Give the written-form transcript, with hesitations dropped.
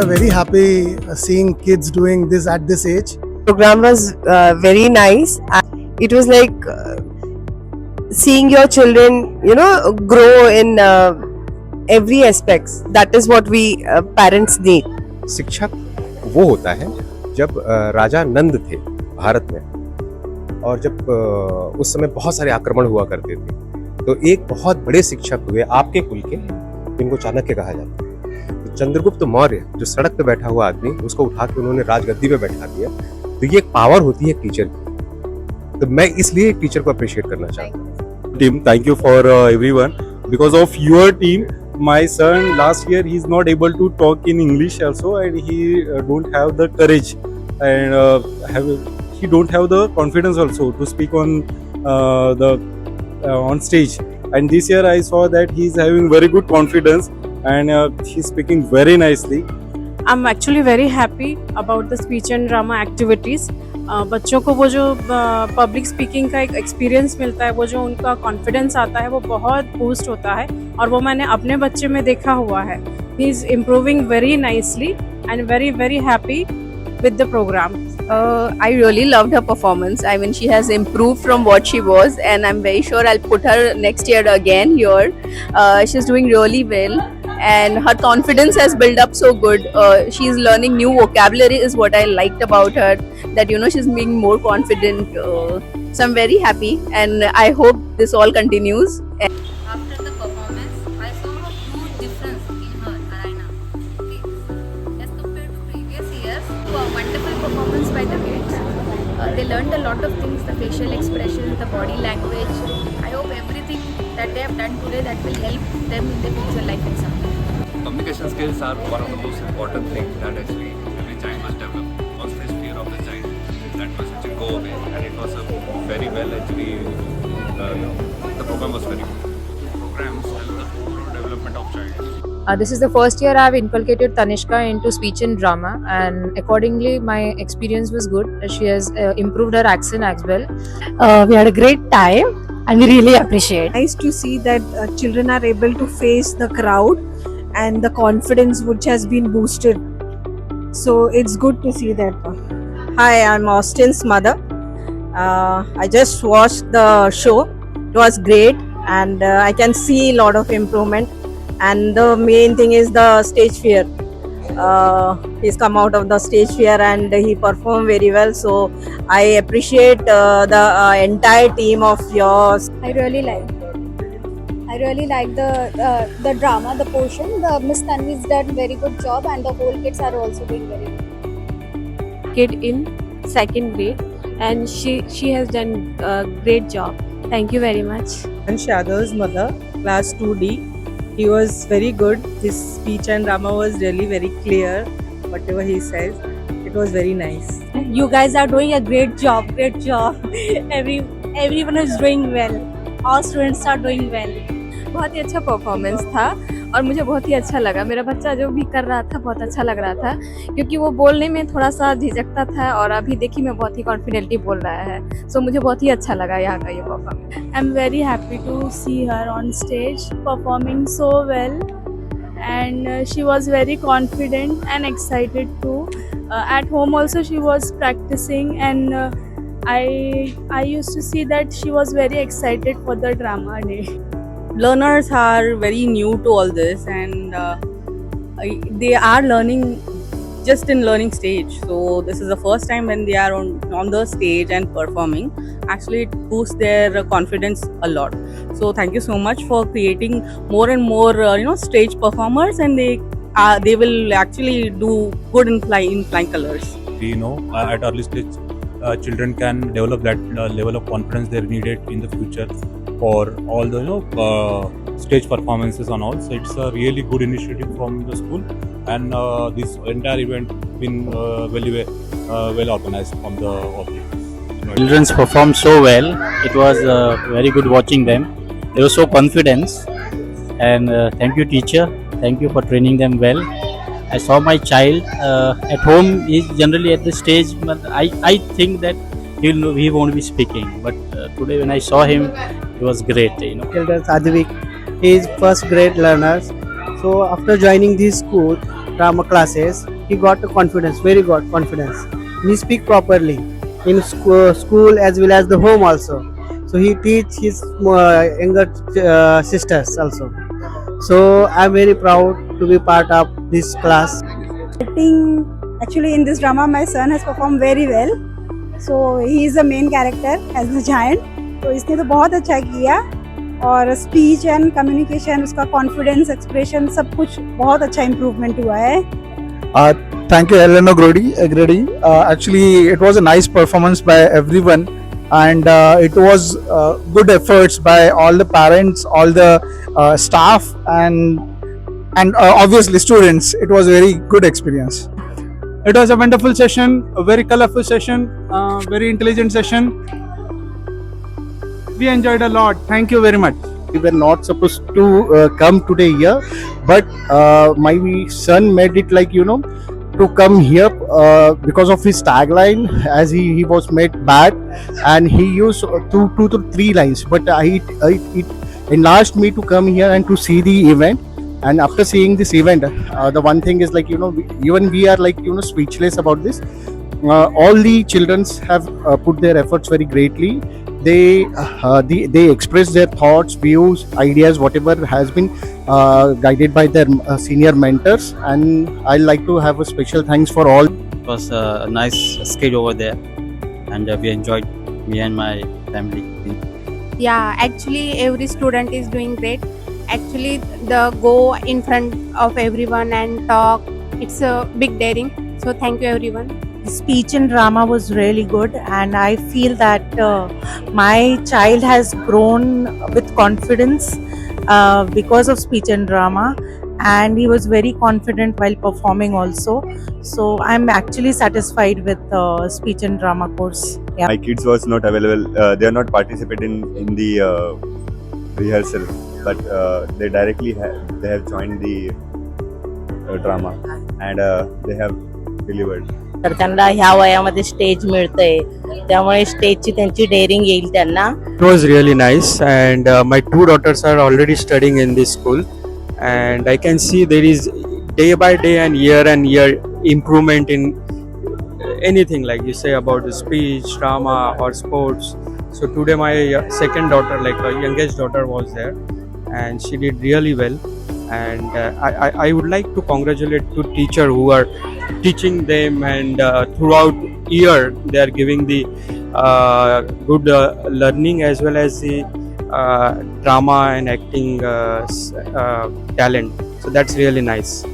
very happy seeing kids doing this at this age. Program was very nice. It was like seeing your children, grow in every aspects. That is what we parents need. शिक्षक वो होता है जब राजा नंद थे भारत में, और जब उस समय बहुत सारे आक्रमण हुआ करते थे, तो एक बहुत बड़े शिक्षक हुए आपके कुल के, जिनको चाणक्य कहा जाता है। तो चंद्रगुप्त मौर्य जो सड़क पे बैठा हुआ आदमी, उसको उठा के उन्होंने राजगद्दी पे बैठा दिया। तो ये एक पावर होती है टीचर की। तो मैं इसलिए टीचर को अप्रिशिएट करना चाहता हूँ। Team, thank you for everyone. Because of your team, my son last year he's not able to talk in English also, and he don't have the courage, and he don't have the confidence also to speak on on stage. And this year I saw that he's having very good confidence, and he's speaking very nicely. I'm actually very happy about the speech and drama activities. बच्चों को वो जो public speaking का एक experience मिलता है, वो जो उनका कॉन्फिडेंस आता है, वो बहुत बूस्ट होता है, और वो मैंने अपने बच्चे में देखा हुआ है. He is improving very nicely and very very happy with the program. I really loved her performance. I mean, she has improved from what she was, and I'm very sure I'll put her next year again here. She's doing really well, and her confidence has built up so good. She's learning new vocabulary is what I liked about her, that she's being more confident. So I'm very happy, and I hope this all continues. After the performance, I saw a huge difference in her, Arayna. As compared to previous years, a wonderful performance by the kids. They learned a lot of things, the facial expressions, the body language. I hope everything that they have done today that will help them in their future life in some way. Communication skills are one of the most important things that actually every child must develop. Once this fear of the child, that must actually go away, and it was very well actually. The program was very good. Programs help the overall development of child. This is the first year I've inculcated Tanishka into speech and drama, and accordingly my experience was good. She has improved her accent as well. We had a great time and we really appreciate. Nice to see that children are able to face the crowd and the confidence which has been boosted. So it's good to see that. Hi, I'm Austin's mother. I just watched the show. It was great, and I can see a lot of improvement. And the main thing is the stage fear. He's come out of the stage fear and he performed very well. So I appreciate the entire team of yours. I really liked it. I really like the drama, the portion. The Miss Tanvi's done very good job, and the whole kids are also doing very good. Kid in second grade, and she has done a great job. Thank you very much. And Shadow's mother, class 2D. He was very good. His speech and drama was really very clear. Whatever he says, it was very nice. You guys are doing a great job. Great job. Everyone is doing well. All students are doing well. बहुत ही अच्छा performance था और मुझे बहुत ही अच्छा लगा. मेरा बच्चा जो भी कर रहा था बहुत अच्छा लग रहा था, क्योंकि वो बोलने में थोड़ा सा झिझकता था, और अभी देखिए मैं बहुत ही कॉन्फिडेंटली बोल रहा है. सो मुझे बहुत ही अच्छा लगा यहाँ का ये performance. I am very happy to see her on stage performing so well, and she was very confident and excited too. At home also she was practicing, and I used to see that she was very excited for the drama day. Learners are very new to all this, and they are learning just in learning stage. So this is the first time when they are on the stage and performing. Actually, it boosts their confidence a lot. So thank you so much for creating more and more stage performers, and they will actually do good in flying colors. We know at early stage children can develop that level of confidence they're needed in the future for all the stage performances and all. So it's a really good initiative from the school, and this entire event been very well organized from the office. Children performed so well. It was very good watching them. They were so confident, and thank you teacher. Thank you for training them well. I saw my child at home. He's generally at the stage, but I think that he won't be speaking. But today when I saw him, it was great. Children Advik, he is first grade learners. So after joining this school drama classes, he got the confidence, very good confidence. He speak properly in school as well as the home also. So he teach his younger sisters also. So I'm very proud to be part of this class. Actually, in this drama, my son has performed very well. So he is the main character as the giant. तो इसने तो बहुत अच्छा किया और speech and communication, उसका confidence, expression, सब कुछ बहुत अच्छा इम्प्रूवमेंट हुआ है. Thank you, Eleanor Grady. Actually, it was a nice performance by everyone, and it was good efforts by all the parents, all the staff, and obviously students. It was a very good experience. It was a wonderful session, a very colorful session, very intelligent session. We enjoyed a lot. Thank you very much. We were not supposed to come today here, but my son made it like, to come here because of his tagline, as he was made bad, and he used two to three lines, but it enlarged me to come here and to see the event. And after seeing this event, the one thing is like, even we are like, speechless about this. All the children have put their efforts very greatly. They express their thoughts, views, ideas, whatever has been guided by their senior mentors, and I like to have a special thanks for all. It was a nice skit over there, and we enjoyed, me and my family. Yeah, actually every student is doing great. Actually, the go in front of everyone and talk, it's a big daring. So thank you everyone. Speech and drama was really good, and I feel that my child has grown with confidence because of speech and drama, and he was very confident while performing also. So I'm actually satisfied with speech and drama course. Yeah. My kids was not available. They are not participating in the rehearsal, but they directly they have joined the drama, and they have delivered. तर त्यांना ह्या वयामध्ये stage मिळतंय, त्यामुळे स्टेजची त्यांची daring येईल त्यांना. It was really nice, and my two daughters are already studying in this school, and I can see there is day by day and year improvement in anything like you say about the speech, drama or sports. So today my second daughter, like my youngest daughter, was there, and she did really well. And I would like to congratulate to teachers who are teaching them, and throughout year they are giving the good learning as well as the drama and acting talent. So that's really nice.